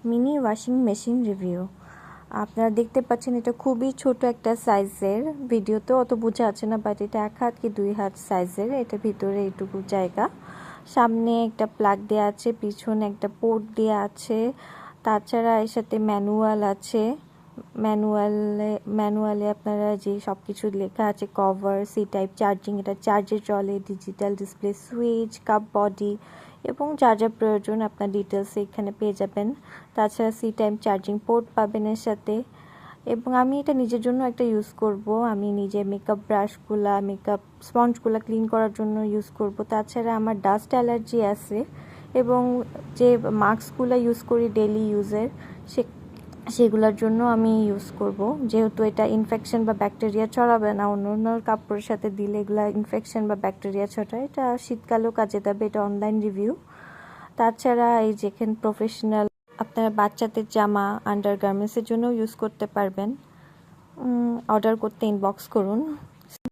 Mini washing machine review. আপনারা দেখতে পাচ্ছেন এটা খুবই ছোট একটা সাইজের, ভিডিওতে অত বোঝা যাচ্ছে না, বাট এটা 1 হাত কি 2 হাত সাইজের। এটা ভিতরে এইটুকু জায়গা, সামনে একটা প্লাগ দেওয়া আছে, পিছনে একটা পোর্ট দেওয়া আছে, তাছাড়া এর সাথে ম্যানুয়াল আছে। ম্যানুয়ালে আপনারা যে সব কিছু লেখা আছে, কভার, সি টাইপ চার্জিং, এটা চার্জে চলে, digital display, switch, cup body এবং যা যা প্রয়োজন আপনার ডিটেলস এখানে পেয়ে যাবেন। তাছাড়া সি টাইপ চার্জিং পোর্ট পাবেন এর সাথে। এবং আমি এটা নিজের জন্য একটা ইউজ করব, আমি নিজে মেকআপ ব্রাশগুলা, মেকআপ স্পঞ্জগুলা ক্লিন করার জন্য ইউজ করব। তাছাড়া আমার ডাস্ট অ্যালার্জি আছে এবং যে মাস্কগুলো ইউজ করি ডেইলি ইউজের, সেগুলোর জন্য আমি ইউজ করব। যেহেতু এটা ইনফেকশন বা ব্যাকটেরিয়া ছড়াবে না, অন্য কাপড়ের সাথে দিলে এগুলা ইনফেকশন বা ব্যাকটেরিয়া ছড়ায়। এটা শীতকালেও কাজে দেবে, এটা অনলাইন রিভিউ। তাছাড়া এই যেখানে প্রফেশনাল আপনারা বাচ্চাদের জামা, আন্ডারগার্মেন্টসের জন্য ইউজ করতে পারবেন। অর্ডার করতে ইনবক্স করুন।